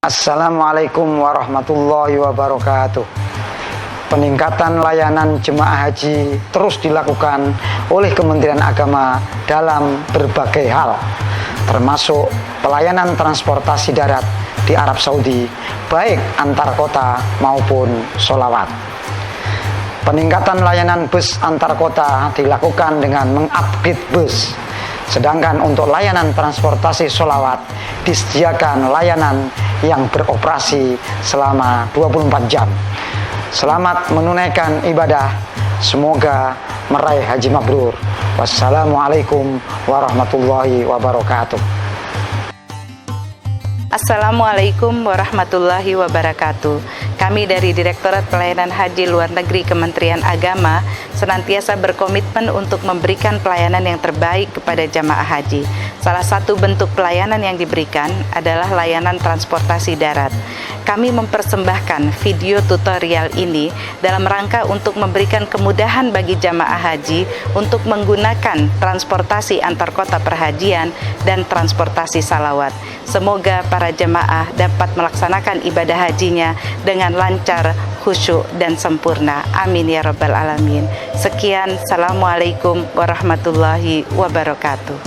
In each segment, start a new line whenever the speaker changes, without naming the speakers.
Assalamualaikum warahmatullahi wabarakatuh. Peningkatan layanan jemaah haji terus dilakukan oleh Kementerian Agama dalam berbagai hal, termasuk pelayanan transportasi darat di Arab Saudi, baik antar kota maupun sholawat. Peningkatan layanan bus antar kota dilakukan dengan mengupgrade bus, sedangkan untuk layanan transportasi sholawat disediakan layanan yang beroperasi selama 24 jam. Selamat menunaikan ibadah, semoga meraih haji mabrur. Wassalamualaikum warahmatullahi wabarakatuh.
Assalamualaikum warahmatullahi wabarakatuh. Kami dari Direktorat Pelayanan Haji Luar Negeri Kementerian Agama senantiasa berkomitmen untuk memberikan pelayanan yang terbaik kepada jamaah haji. Salah satu bentuk pelayanan yang diberikan adalah layanan transportasi darat. Kami mempersembahkan video tutorial ini dalam rangka untuk memberikan kemudahan bagi jamaah haji untuk menggunakan transportasi antar kota perhajian dan transportasi salawat. Semoga para jemaah dapat melaksanakan ibadah hajinya dengan lancar, khusyuk, dan sempurna. Amin ya rabbal alamin. Sekian, Assalamualaikum warahmatullahi wabarakatuh.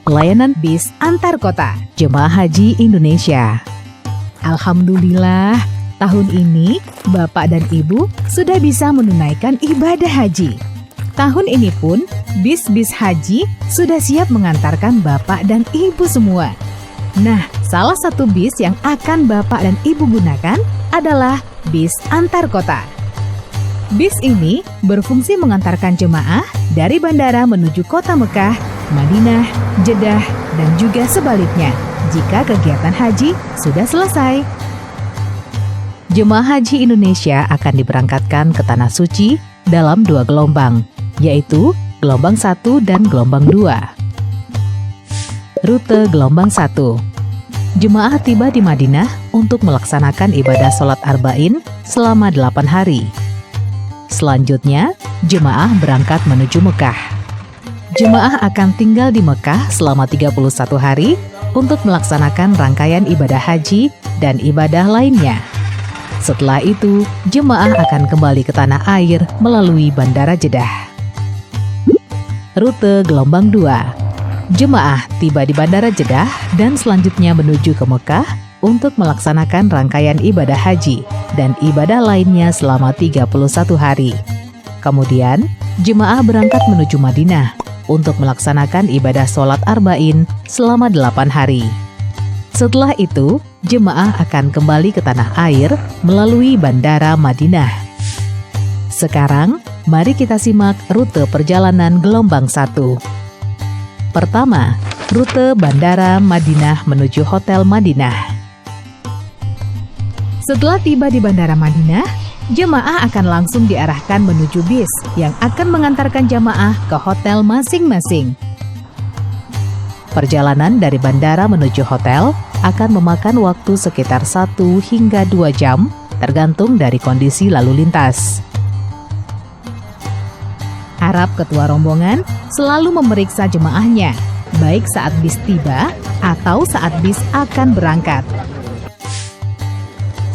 Pelayanan bis antar kota Jemaah Haji Indonesia. Alhamdulillah, tahun ini Bapak dan Ibu sudah bisa menunaikan ibadah haji. Tahun ini pun bis-bis haji sudah siap mengantarkan Bapak dan Ibu semua. Nah, salah satu bis yang akan Bapak dan Ibu gunakan adalah bis antar kota. Bis ini berfungsi mengantarkan jemaah dari bandara menuju kota Mekah, Madinah, Jeddah, dan juga sebaliknya jika kegiatan haji sudah selesai. Jemaah Haji Indonesia akan diberangkatkan ke Tanah Suci dalam 2 gelombang, yaitu gelombang 1 dan gelombang 2. Rute gelombang 1. Jemaah tiba di Madinah untuk melaksanakan ibadah sholat arba'in selama 8 hari. Selanjutnya, jemaah berangkat menuju Mekah. Jemaah akan tinggal di Mekah selama 31 hari untuk melaksanakan rangkaian ibadah haji dan ibadah lainnya. Setelah itu, jemaah akan kembali ke tanah air melalui Bandara Jeddah. Rute gelombang 2. Jemaah tiba di Bandara Jeddah dan selanjutnya menuju ke Mekah untuk melaksanakan rangkaian ibadah haji dan ibadah lainnya selama 31 hari. Kemudian, jemaah berangkat menuju Madinah untuk melaksanakan ibadah sholat arba'in selama 8 hari. Setelah itu, jemaah akan kembali ke tanah air melalui Bandara Madinah. Sekarang, mari kita simak rute perjalanan gelombang 1. Pertama, rute Bandara Madinah menuju Hotel Madinah. Setelah tiba di Bandara Madinah, jemaah akan langsung diarahkan menuju bis yang akan mengantarkan jemaah ke hotel masing-masing. Perjalanan dari bandara menuju hotel akan memakan waktu sekitar 1 hingga 2 jam, tergantung dari kondisi lalu lintas. Harap ketua rombongan selalu memeriksa jemaahnya, baik saat bis tiba atau saat bis akan berangkat.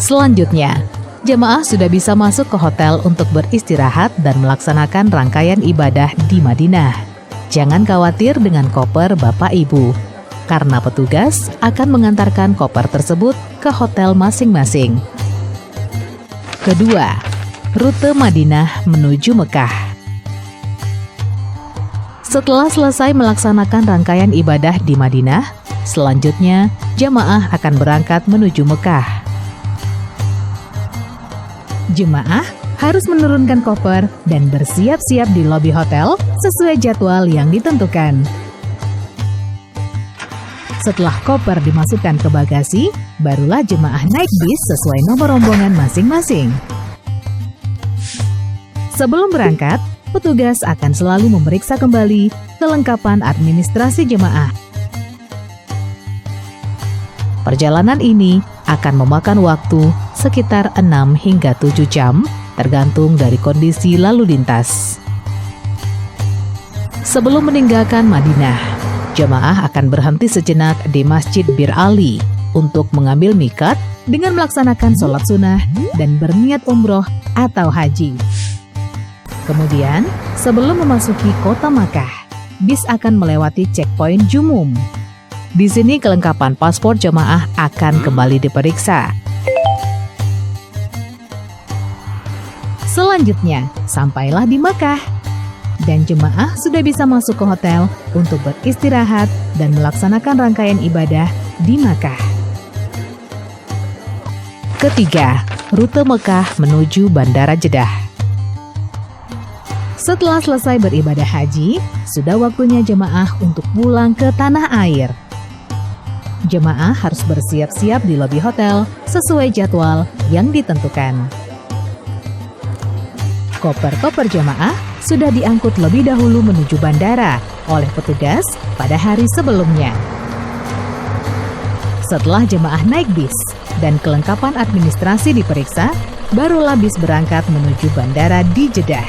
Selanjutnya, jemaah sudah bisa masuk ke hotel untuk beristirahat dan melaksanakan rangkaian ibadah di Madinah. Jangan khawatir dengan koper Bapak Ibu, karena petugas akan mengantarkan koper tersebut ke hotel masing-masing. Kedua, rute Madinah menuju Mekah. Setelah selesai melaksanakan rangkaian ibadah di Madinah, selanjutnya jemaah akan berangkat menuju Mekah. Jemaah harus menurunkan koper dan bersiap-siap di lobi hotel sesuai jadwal yang ditentukan. Setelah koper dimasukkan ke bagasi, barulah jemaah naik bis sesuai nomor rombongan masing-masing. Sebelum berangkat, petugas akan selalu memeriksa kembali kelengkapan administrasi jemaah. Perjalanan ini akan memakan waktu sekitar 6 hingga 7 jam, tergantung dari kondisi lalu lintas. Sebelum meninggalkan Madinah, jemaah akan berhenti sejenak di Masjid Bir Ali untuk mengambil miqat dengan melaksanakan sholat sunnah dan berniat umroh atau haji. Kemudian, sebelum memasuki kota Makkah, bis akan melewati checkpoint Jumum. Di sini kelengkapan paspor jemaah akan kembali diperiksa. Selanjutnya, sampailah di Makkah, dan jemaah sudah bisa masuk ke hotel untuk beristirahat dan melaksanakan rangkaian ibadah di Makkah. Ketiga, rute Mekah menuju Bandara Jeddah. Setelah selesai beribadah haji, sudah waktunya jemaah untuk pulang ke tanah air. Jemaah harus bersiap-siap di lobi hotel sesuai jadwal yang ditentukan. Koper-koper jemaah sudah diangkut lebih dahulu menuju bandara oleh petugas pada hari sebelumnya. Setelah jemaah naik bis dan kelengkapan administrasi diperiksa, barulah bis berangkat menuju bandara di Jeddah.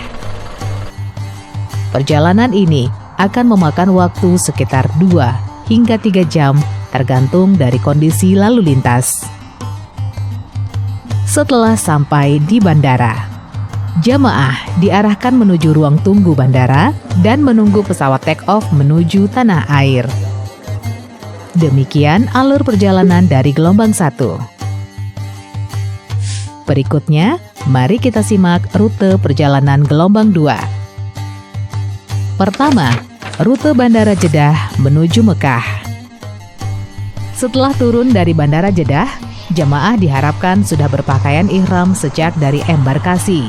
Perjalanan ini akan memakan waktu sekitar 2 hingga 3 jam tergantung dari kondisi lalu lintas. Setelah sampai di bandara, jemaah diarahkan menuju ruang tunggu bandara dan menunggu pesawat take off menuju tanah air. Demikian alur perjalanan dari gelombang 1. Berikutnya, mari kita simak rute perjalanan gelombang 2. Pertama, rute Bandara Jeddah menuju Mekah. Setelah turun dari Bandara Jeddah, jemaah diharapkan sudah berpakaian ihram sejak dari embarkasi.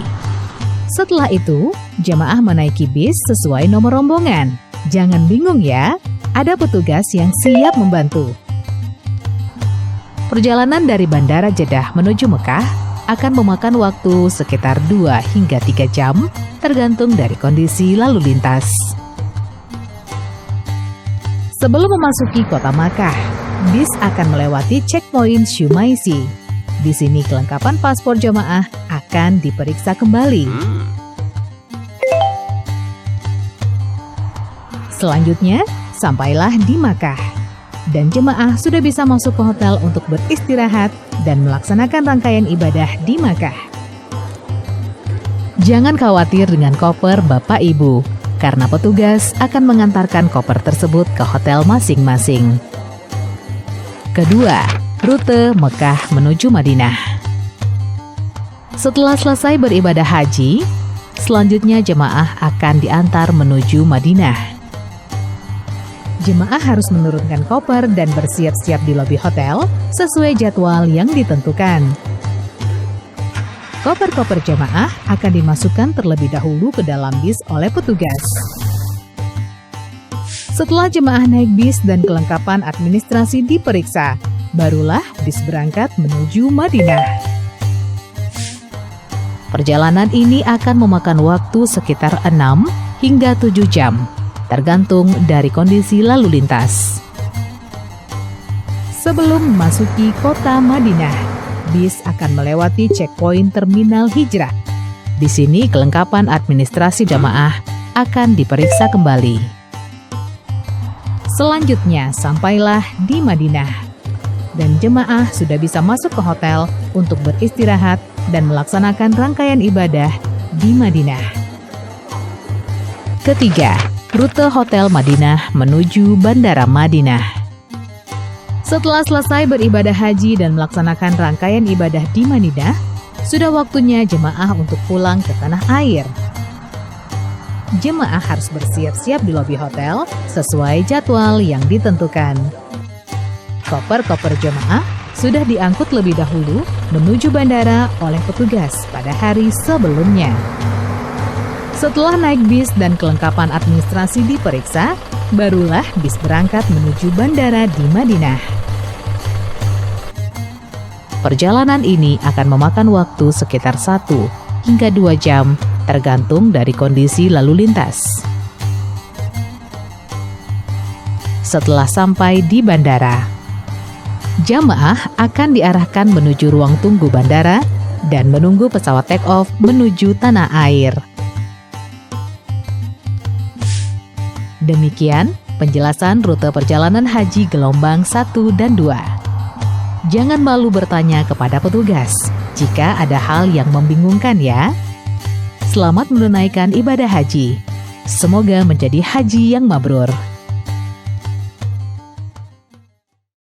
Setelah itu, jemaah menaiki bis sesuai nomor rombongan. Jangan bingung ya, ada petugas yang siap membantu. Perjalanan dari Bandara Jeddah menuju Mekah akan memakan waktu sekitar 2 hingga 3 jam, tergantung dari kondisi lalu lintas. Sebelum memasuki kota Makkah, bis akan melewati checkpoint Shumaisi. Di sini kelengkapan paspor jemaah akan diperiksa kembali. Selanjutnya, sampailah di Makkah, dan jemaah sudah bisa masuk ke hotel untuk beristirahat dan melaksanakan rangkaian ibadah di Makkah. Jangan khawatir dengan koper Bapak Ibu, karena petugas akan mengantarkan koper tersebut ke hotel masing-masing. Kedua, rute Mekah menuju Madinah. Setelah selesai beribadah haji, selanjutnya jemaah akan diantar menuju Madinah. Jemaah harus menurunkan koper dan bersiap-siap di lobi hotel sesuai jadwal yang ditentukan. Koper-koper jemaah akan dimasukkan terlebih dahulu ke dalam bis oleh petugas. Setelah jemaah naik bis dan kelengkapan administrasi diperiksa, barulah bis berangkat menuju Madinah. Perjalanan ini akan memakan waktu sekitar 6 hingga 7 jam. Tergantung dari kondisi lalu lintas. Sebelum memasuki kota Madinah, bis akan melewati checkpoint terminal hijrah. Di sini kelengkapan administrasi jamaah akan diperiksa kembali. Selanjutnya sampailah di Madinah, dan jemaah sudah bisa masuk ke hotel untuk beristirahat dan melaksanakan rangkaian ibadah di Madinah. Ketiga, rute Hotel Madinah menuju Bandara Madinah. Setelah selesai beribadah haji dan melaksanakan rangkaian ibadah di Madinah, sudah waktunya jemaah untuk pulang ke tanah air. Jemaah harus bersiap-siap di lobi hotel sesuai jadwal yang ditentukan. Koper-koper jemaah sudah diangkut lebih dahulu menuju bandara oleh petugas pada hari sebelumnya. Setelah naik bis dan kelengkapan administrasi diperiksa, barulah bis berangkat menuju bandara di Madinah. Perjalanan ini akan memakan waktu sekitar 1 hingga 2 jam, tergantung dari kondisi lalu lintas. Setelah sampai di bandara, jamaah akan diarahkan menuju ruang tunggu bandara dan menunggu pesawat take off menuju tanah air. Demikian penjelasan rute perjalanan haji gelombang 1 dan 2. Jangan malu bertanya kepada petugas jika ada hal yang membingungkan ya. Selamat menunaikan ibadah haji. Semoga menjadi haji yang mabrur.